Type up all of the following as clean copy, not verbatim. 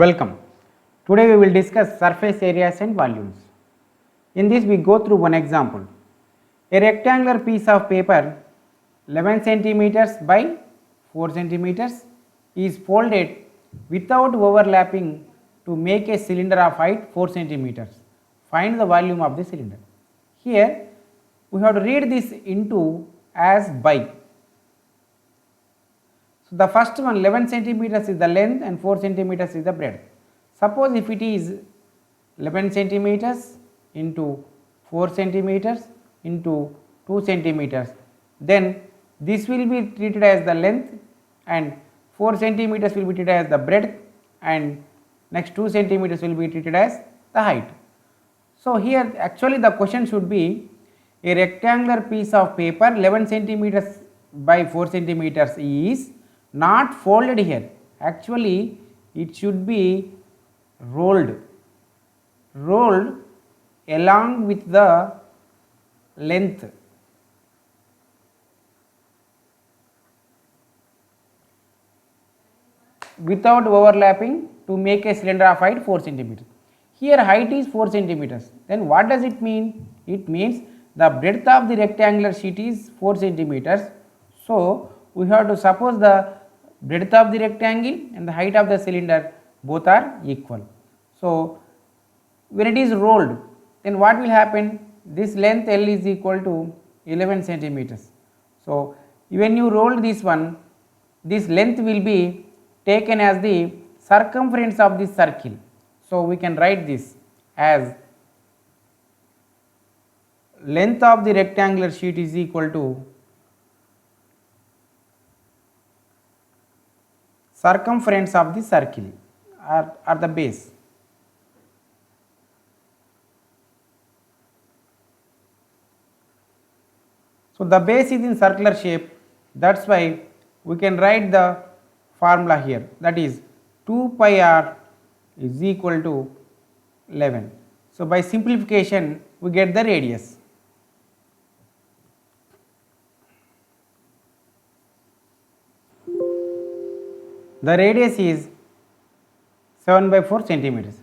Welcome. Today we will discuss surface areas and volumes. In this we go through one example. A rectangular piece of paper 11 centimeters by 4 centimeters is folded without overlapping to make a cylinder of height 4 centimeters. Find the volume of the cylinder. Here we have to read this into as by. So, the first one 11 centimeters is the length and 4 centimeters is the breadth. Suppose if it is 11 centimeters into 4 centimeters into 2 centimeters, then this will be treated as the length and 4 centimeters will be treated as the breadth and next 2 centimeters will be treated as the height. So, here actually the question should be a rectangular piece of paper 11 centimeters by 4 centimeters is not folded here. Actually it should be rolled along with the length. Without overlapping to make a cylinder of height 4 centimeters. Here height is 4 centimeters. Then what does it mean? It means the breadth of the rectangular sheet is 4 centimeters. So we have to suppose the breadth of the rectangle and the height of the cylinder both are equal. So when it is rolled, then what will happen? This length L is equal to 11 centimeters. So when you roll this one, this length will be taken as the circumference of this circle. So we can write this as length of the rectangular sheet is equal to circumference of the circle or the base. So the base is in circular shape, that's why we can write the formula here, that is 2 pi r is equal to 11. So by simplification we get the radius. The radius is 7 by 4 centimeters.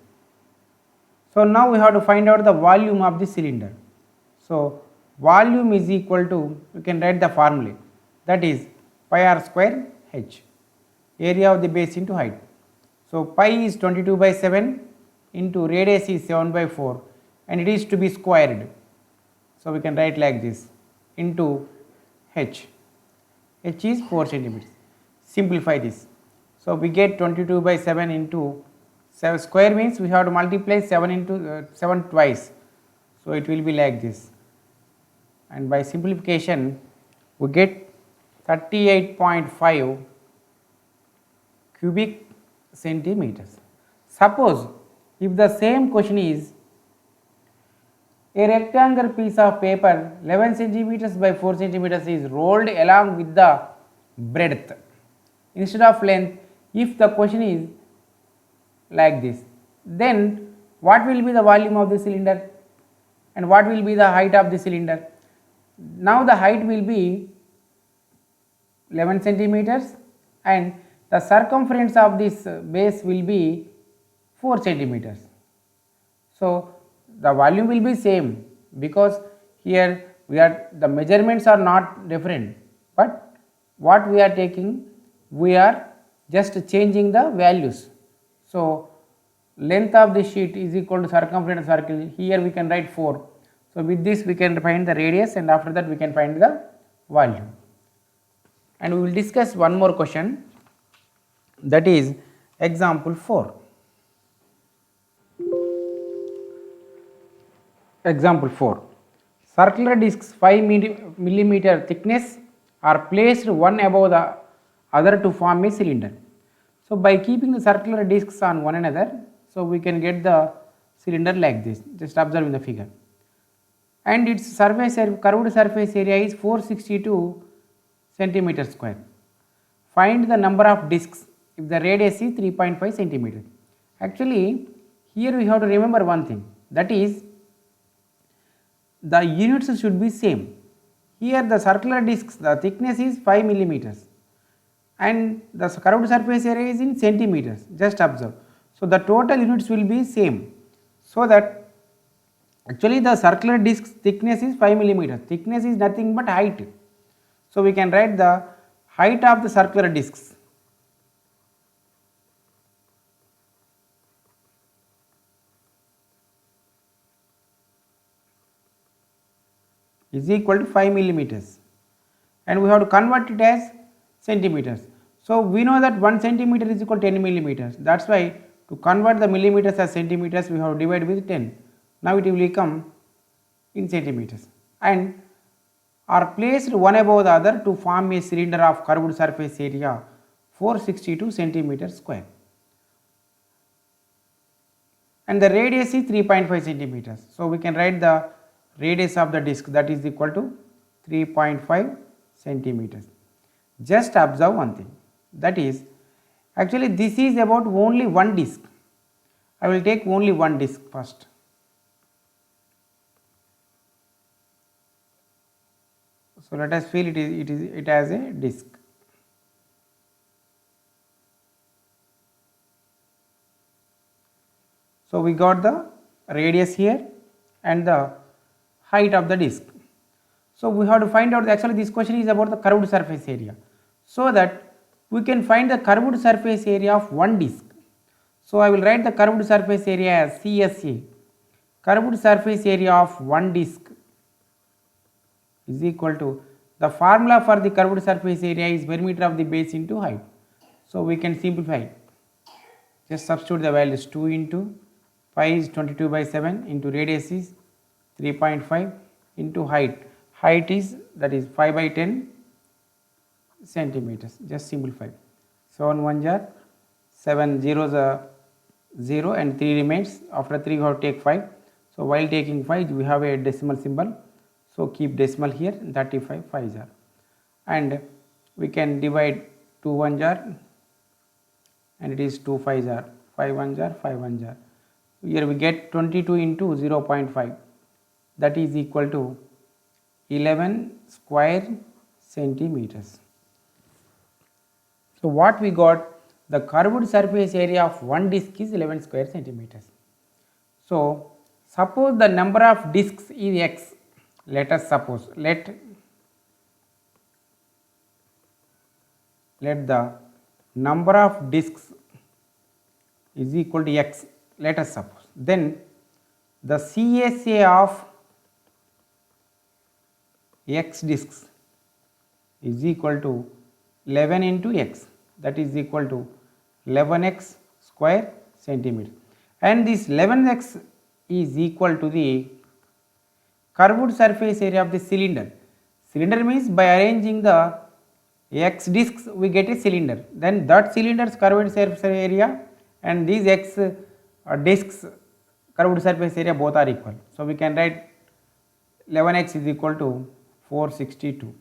So now we have to find out the volume of the cylinder. So volume is equal to, you can write the formula, that is pi r square h, area of the base into height. So pi is 22 by 7 into radius is 7 by 4 and it is to be squared. So we can write like this into h is 4 centimeters. Simplify this. So we get 22 by 7 into 7 square means we have to multiply 7 into 7 twice. So it will be like this, and by simplification we get 38.5 cubic centimeters. Suppose if the same question is a rectangular piece of paper 11 centimeters by 4 centimeters is rolled along with the breadth instead of length. If the question is like this, then what will be the volume of the cylinder and what will be the height of the cylinder? Now the height will be 11 centimeters and the circumference of this base will be 4 centimeters. So the volume will be same because here the measurements are not different, but what we are taking, we are just changing the values. So length of the sheet is equal to circumference of circle, here we can write 4. So with this we can find the radius and after that we can find the volume. And we will discuss one more question, that is example 4. Example 4. Circular discs 5 millimeter thickness are placed one above the other to form a cylinder. So by keeping the circular discs on one another, so we can get the cylinder like this, just observe in the figure. And its curved surface area is 462 centimeters square. Find the number of discs if the radius is 3.5 centimeters. Actually here we have to remember one thing, that is the units should be same. Here the circular discs, the thickness is 5 millimeters and the curved surface area is in centimeters, just observe. So the total units will be same. So that actually the circular disc thickness is 5 millimeters. Thickness is nothing but height. So we can write the height of the circular discs is equal to 5 millimeters, and we have to convert it as centimeters. So we know that 1 centimeter is equal to 10 millimeters. That's why to convert the millimeters as centimeters we have to divide with 10. Now it will become in centimeters and are placed one above the other to form a cylinder of curved surface area 462 centimeters square, and the radius is 3.5 centimeters. So we can write the radius of the disc, that is equal to 3.5 centimeters. Just observe one thing, that is actually this is about only one disc. I will take only one disc first. So let us feel it as a disc. So we got the radius here and the height of the disc. So we have to find out, actually this question is about the curved surface area. So that we can find the curved surface area of one disc. So I will write the curved surface area as CSA. Curved surface area of one disc is equal to, the formula for the curved surface area is perimeter of the base into height. So we can simplify. Just substitute the values, 2 into pi is 22 by 7 into radius is 3.5 into height. Height is, that is 5 by 10 centimeters. Just simplify. 7 1s are 7 zeros are 0 and 3 remains. After 3 we have to take 5. So while taking 5 we have a decimal symbol. So keep decimal here, 35 5s are, and we can divide 2 1s are and it is 2 5s are, 5 1s are 5 1s are. Here we get 22 into 0.5, that is equal to 11 square centimeters. So what we got, the curved surface area of one disc is 11 square centimeters. So suppose the number of discs is x. Let us suppose, let the number of discs is equal to x, let us suppose. Then the CSA of x discs is equal to 11 into x, that is equal to 11x square centimeter, and this 11x is equal to the curved surface area of the cylinder. Cylinder means by arranging the x discs we get a cylinder, then that cylinder's curved surface area and these x discs curved surface area both are equal. So we can write 11x is equal to 462.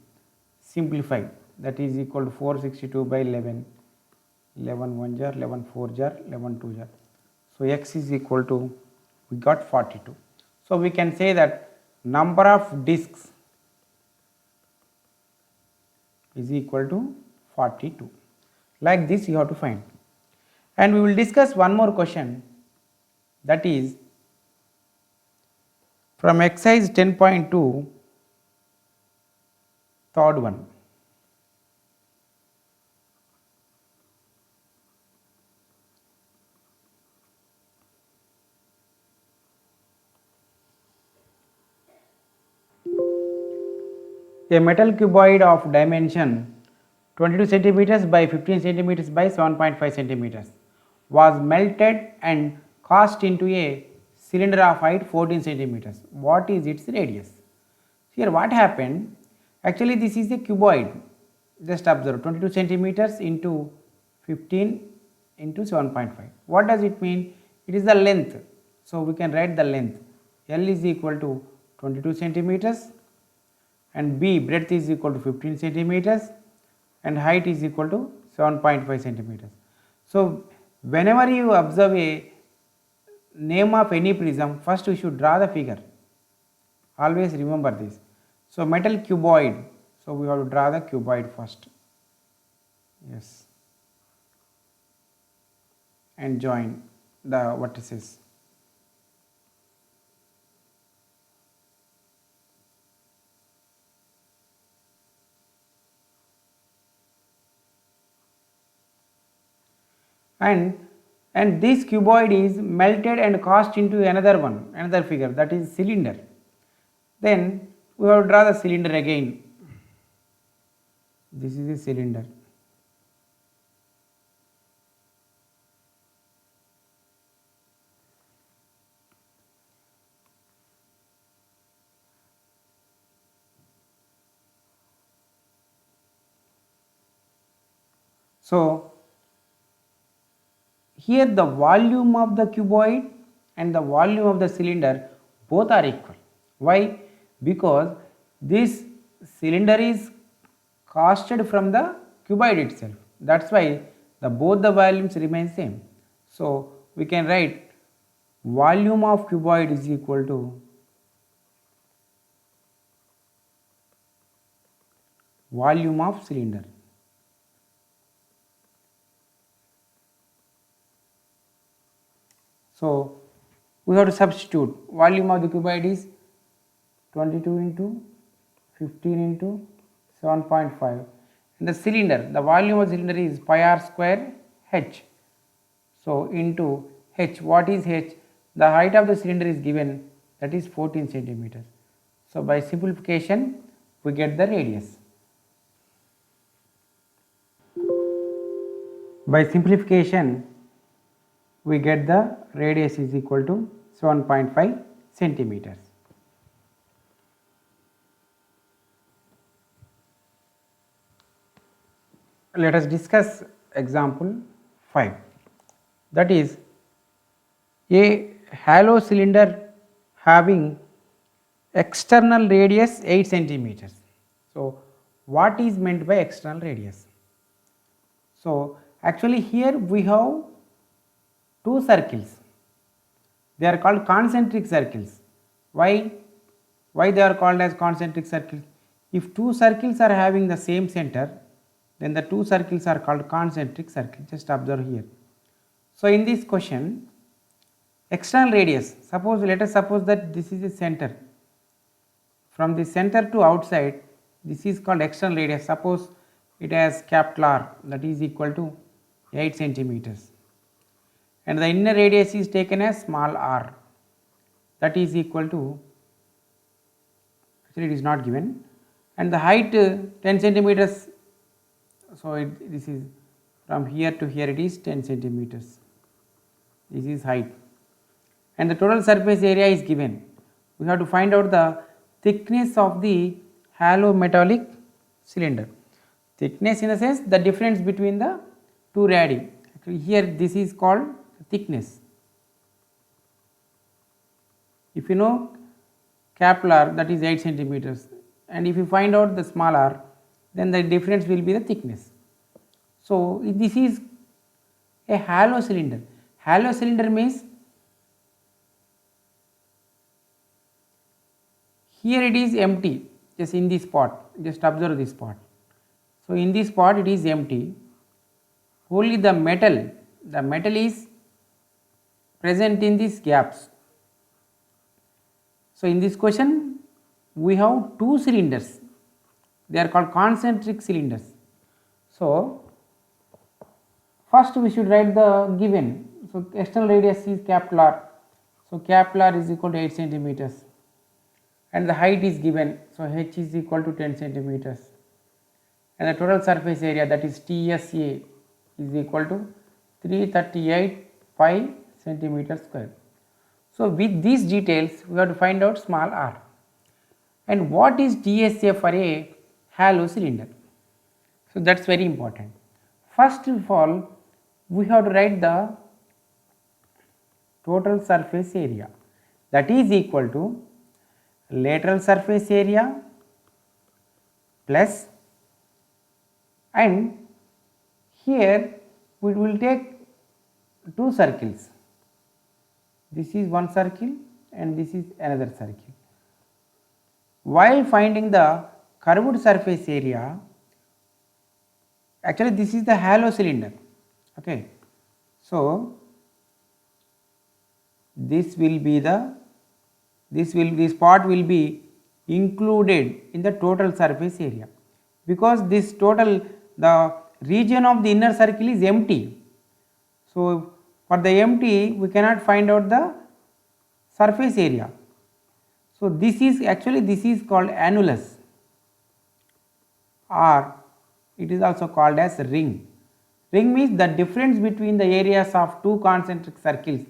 Simplify, that is equal to 462 by 11. 11 1 jar, 11 4 jar, 11 2 jar. So x is equal to, we got 42. So we can say that number of discs is equal to 42. Like this you have to find. And we will discuss one more question, that is from exercise 10.2, third one. A metal cuboid of dimension 22 centimeters by 15 centimeters by 7.5 centimeters was melted and cast into a cylinder of height 14 centimeters. What is its radius? Here what happened, actually this is a cuboid. Just observe, 22 centimeters into 15 into 7.5. What does it mean? It is the length. So we can write the length. L is equal to 22 centimeters and B breadth is equal to 15 centimeters and height is equal to 7.5 centimeters. So whenever you observe a name of any prism, first you should draw the figure. Always remember this. So metal cuboid, so we have to draw the cuboid first. Yes. And join. the vertices. And this cuboid is melted and cast into another figure, that is cylinder. Then we have to draw the cylinder again. This is a cylinder. So here the volume of the cuboid and the volume of the cylinder both are equal. Why? Because this cylinder is casted from the cuboid itself. That's why both the volumes remain same. So we can write volume of cuboid is equal to volume of cylinder. So we have to substitute volume of the cuboid is 22 into 15 into 7.5, and the cylinder, the volume of the cylinder is pi r square h. So into h, what is h? The height of the cylinder is given, that is 14 centimeters. So by simplification we get the radius. By simplification we get the radius is equal to 7.5 centimeters. Let us discuss example 5, that is a hollow cylinder having external radius 8 centimeters. So what is meant by external radius? So actually here we have two circles, they are called concentric circles. Why they are called as concentric circles? If two circles are having the same center, then the two circles are called concentric circles. Just observe here. So in this question, external radius, let us suppose that this is the center. From the center to outside, this is called external radius. Suppose it has capital R, that is equal to 8 centimeters, and the inner radius is taken as small r, that is equal to, actually it is not given, and the height 10 centimeters. So this is from here to here, it is 10 centimeters. This is height, and the total surface area is given. We have to find out the thickness of the hollow metallic cylinder. Thickness in the sense the difference between the two radii. Actually here this is called thickness. If you know capital R, that is 8 centimeters, and if you find out the small r, then the difference will be the thickness. So this is a hollow cylinder. Hollow cylinder means here it is empty, just in this spot, just observe this spot. So in this spot it is empty, only the metal is present in these gaps. So in this question we have two cylinders, they are called concentric cylinders. So first we should write the given. So external radius is capital R, so capital R is equal to 8 centimeters, and the height is given, so h is equal to 10 centimeters, and the total surface area, that is TSA, is equal to 338 pi centimeter square. So with these details we have to find out small r. And what is TSA for a hollow cylinder? So that is very important. First of all, we have to write the total surface area, that is equal to lateral surface area plus, and here we will take two circles, this is one circle and this is another circle. While finding the curved surface area, actually this is the hollow cylinder, okay. So this will be the this part will be included in the total surface area, because this total the region of the inner circle is empty. So, for the empty we cannot find out the surface area. So, this is actually this is called annulus, or it is also called as ring. Ring means the difference between the areas of two concentric circles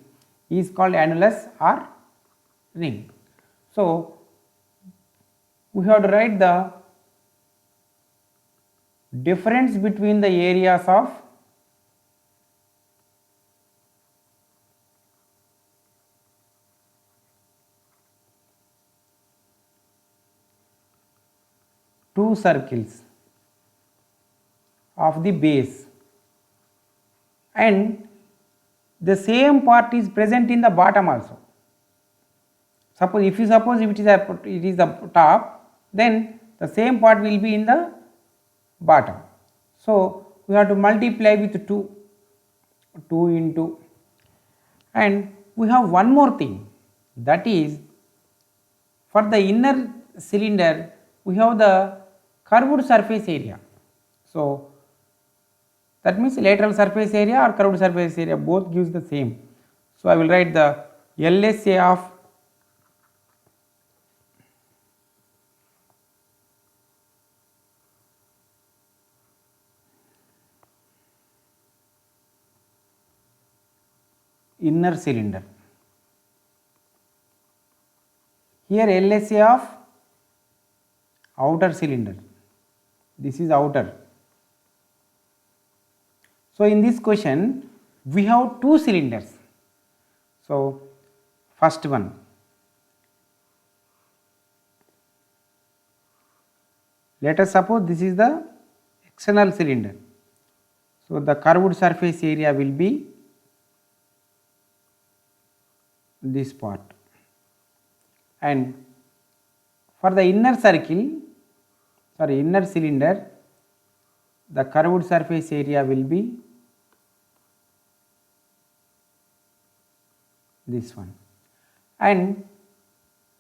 is called annulus or ring. So, we have to write the difference between the areas of two circles of the base, and the same part is present in the bottom also. Suppose if it is the top, then the same part will be in the bottom. So, we have to multiply with 2 into, and we have one more thing, that is for the inner cylinder we have the curved surface area. So, that means lateral surface area or curved surface area both gives the same. So, I will write the LSA of inner cylinder. Here LSA of outer cylinder, this is outer. So, in this question we have two cylinders. So, first one, let us suppose this is the external cylinder. So, the curved surface area will be this part, and for the inner cylinder, the curved surface area will be this one, and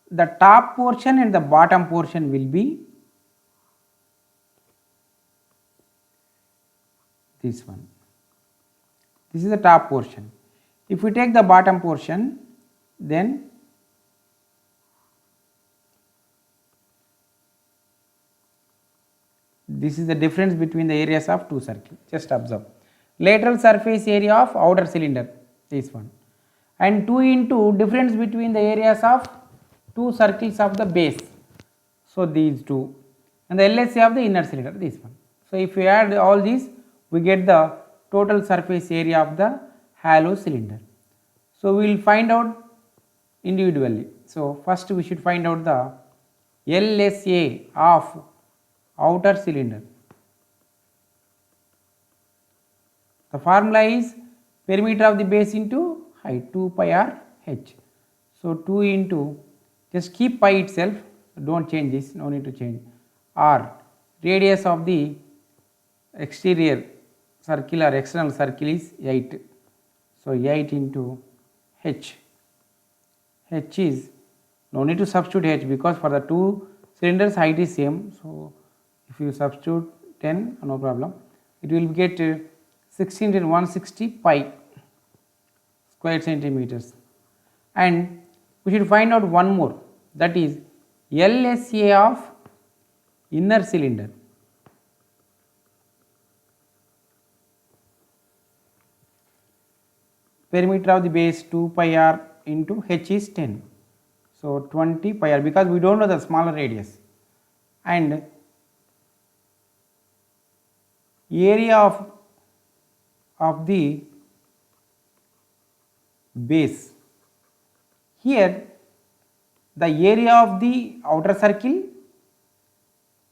the top portion and the bottom portion will be this one. This is the top portion. If we take the bottom portion, then this is the difference between the areas of two circles. Just observe. Lateral surface area of outer cylinder, this one, and 2 into difference between the areas of two circles of the base. So, these two, and the LSA of the inner cylinder, this one. So, if we add all these, we get the total surface area of the hollow cylinder. So, we will find out individually. So, first we should find out the LSA of outer cylinder. The formula is perimeter of the base into height, 2 pi r h. So, 2 into, just keep pi itself, do not change this, no need to change, r, radius of the exterior circle or external circle is 8. So, 8 into h. H is, no need to substitute h, because for the two cylinders height is same. So, if you substitute 10, no problem, it will get 16 into 160 pi square centimeters. And we should find out one more, that is LSA of inner cylinder. Perimeter of the base 2 pi r into h is 10. So, 20 pi r, because we do not know the smaller radius, and area of the base. Here the area of the outer circle,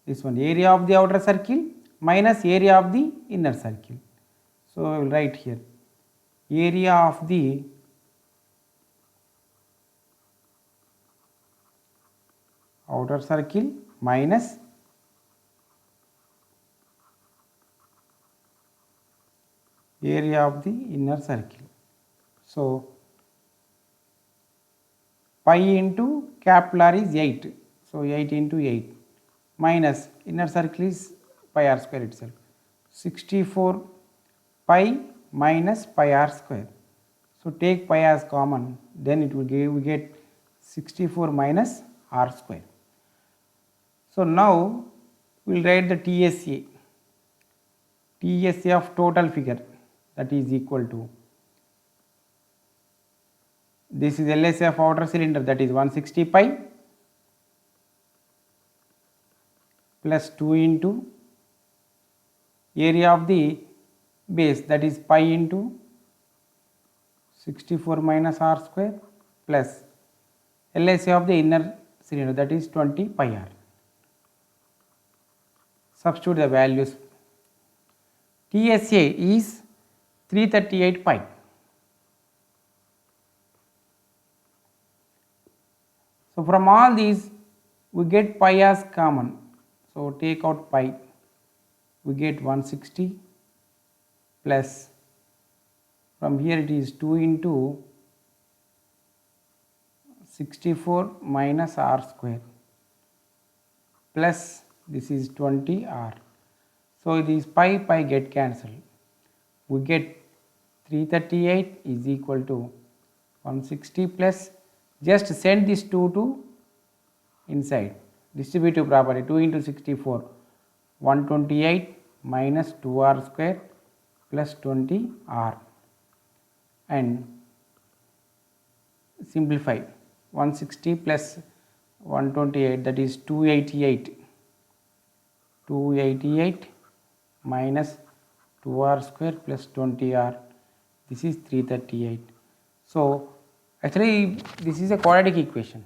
this one, area of the outer circle minus area of the inner circle. So, I will write here area of the outer circle minus area of the inner circle. So, pi into capital R is 8. So 8 into 8 minus inner circle is pi r square itself. 64 pi minus pi r square. So take pi as common, then it will give, we get 64 minus r square. So now we will write the TSA. TSA of total figure, that is equal to, this is LSA of outer cylinder, that is 160 pi plus 2 into area of the base, that is pi into 64 minus r square plus LSA of the inner cylinder, that is 20 pi r. Substitute the values. TSA is 338 pi. So from all these we get pi as common. So take out pi, we get 160 plus, from here it is 2 into 64 minus r square plus this is 20 r. So these pi get cancelled. We get 338 is equal to 160 plus, just send this 2 to inside, distributive property, 2 into 64, 128 minus 2r square plus 20r, and simplify, 160 plus 128, that is 288, 288 minus 2r square plus 20r, this is 338. So actually this is a quadratic equation.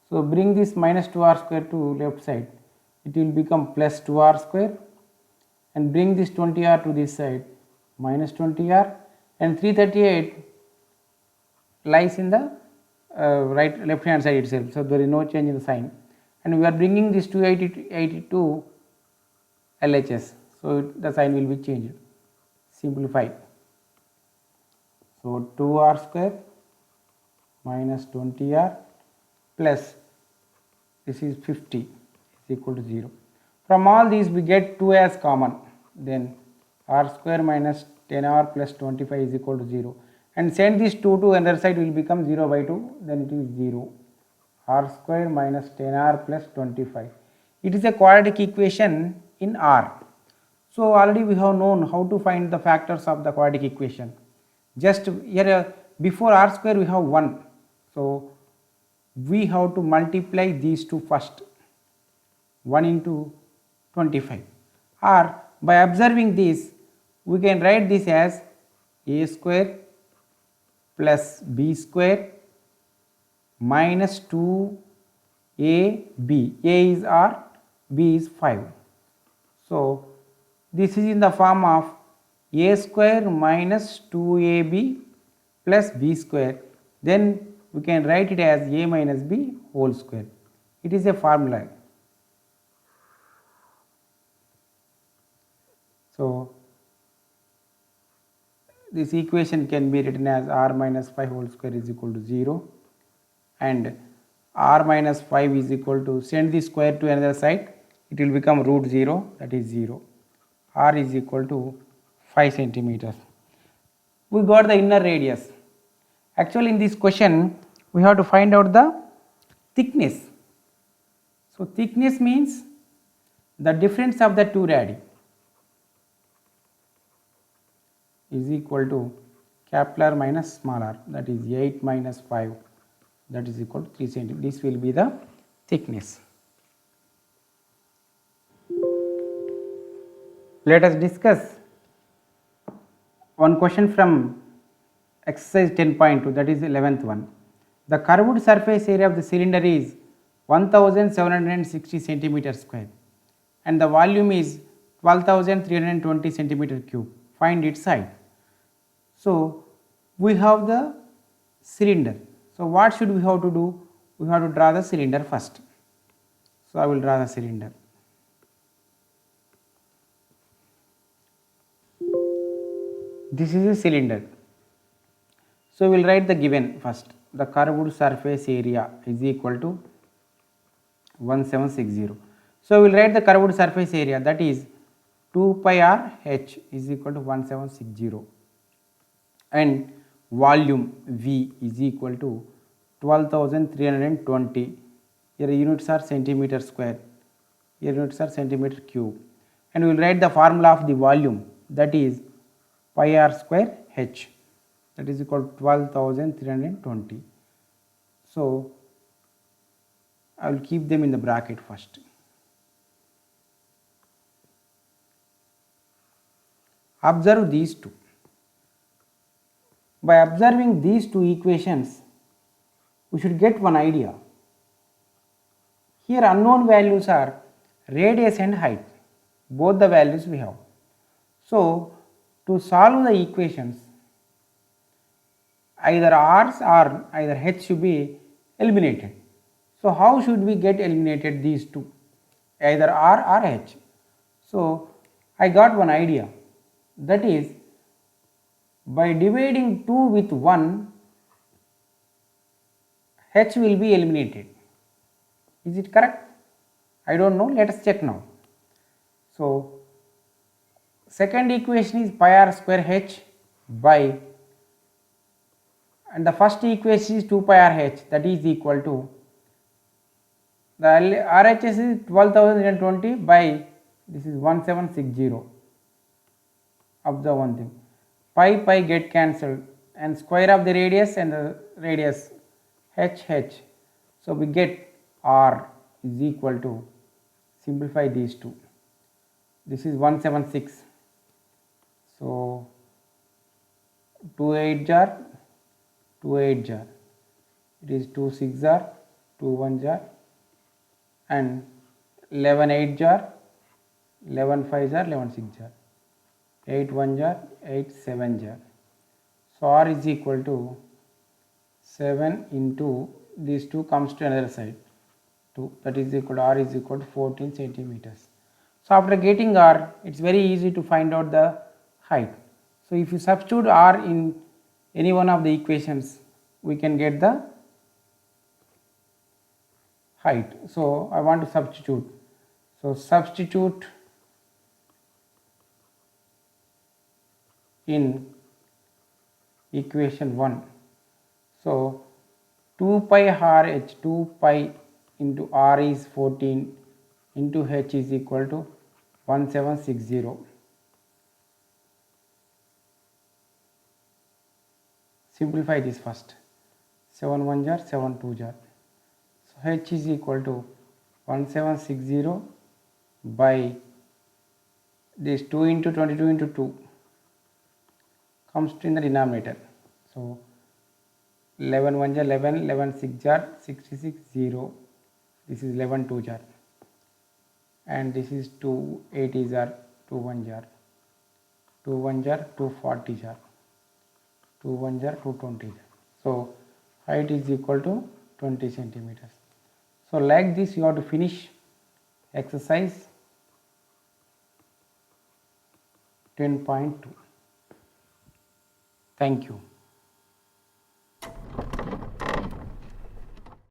So bring this minus 2r square to left side, it will become plus 2r square, and bring this 20r to this side, minus 20r, and 338 lies in the left hand side itself. So there is no change in the sign, and we are bringing this 280 to LHS. So the sign will be changed. Simplify. So 2r square minus 20r plus this is 50 is equal to 0. From all these we get 2 as common, then r square minus 10r plus 25 is equal to 0, and send this 2 to another side will become 0 by 2, then it is 0, r square minus 10r plus 25. It is a quadratic equation in R. So already we have known how to find the factors of the quadratic equation. Just here before r square we have 1, so we have to multiply these two first, 1 into 25, or by observing this we can write this as a square plus b square minus 2ab, a is r, b is 5. So this is in the form of a square minus 2ab plus b square, then we can write it as a minus b whole square. It is a formula. So this equation can be written as r minus 5 whole square is equal to 0, and r minus 5 is equal to, send the square to another side, it will become root 0, that is 0. R is equal to 5 centimeters. We got the inner radius. Actually in this question we have to find out the thickness. So thickness means the difference of the two radii is equal to capital R minus small r, that is 8 minus 5, that is equal to 3 cm. This will be the thickness. Let us discuss one question from exercise 10.2, that is 11th one. The curved surface area of the cylinder is 1760 centimeter square and the volume is 12,320 centimeter cube. Find its height. So we have the cylinder. So what should we have to do? We have to draw the cylinder first. So I will draw the cylinder. This is a cylinder. So we will write the given first. The curved surface area is equal to 1760. So we will write the curved surface area, that is 2 pi r h is equal to 1760, and volume V is equal to 12,320. Here units are centimeter square, here units are centimeter cube, and we will write the formula of the volume, that is pi r square h, that is equal to 12,320. So I will keep them in the bracket first. Observe these two. By observing these two equations, we should get one idea. Here unknown values are radius and height, both the values we have. So to solve the equations, either r's or either h should be eliminated. So how should we get eliminated these two, either r or h? So I got one idea, that is by dividing 2 with 1, h will be eliminated. Is it correct? I don't know, let us check now. So second equation is pi r square h by, and the first equation is 2 pi r h, that is equal to, the RHS is 12,020 by, this is 1760. Observe one thing, pi get cancelled, and square of the radius and the radius h. So we get r is equal to, simplify these two, this is 176. So 2 8 jar, 2 8 jar, it is 2 6 jar, 2 1 jar, and 11 8 jar, 11 5 jar, 11 6 jar, 8 1 jar, 8 7 jar. So r is equal to 7 into these two comes to another side, 2, that is equal to r is equal to 14 centimeters. So after getting r, it is very easy to find out the height. So if you substitute r in any one of the equations, we can get the height. So I want to substitute. So substitute in equation 1. So 2 pi r h, 2 pi into r is 14 into h is equal to 1760. Simplify this first, 7 1 jar, 7 2 jar. So h is equal to 1760 by this 2 into 22 into 2 comes in the denominator. So 11 1 jar, 11, 11 6 jar, 66 0. This is 11 2 jar, and this is 2 80 jar, 2 1 jar, 2 1 jar, 240 jar, 2 1 jar, 220 jar. So height is equal to 20 centimeters. So like this you have to finish exercise 10.2. Thank you.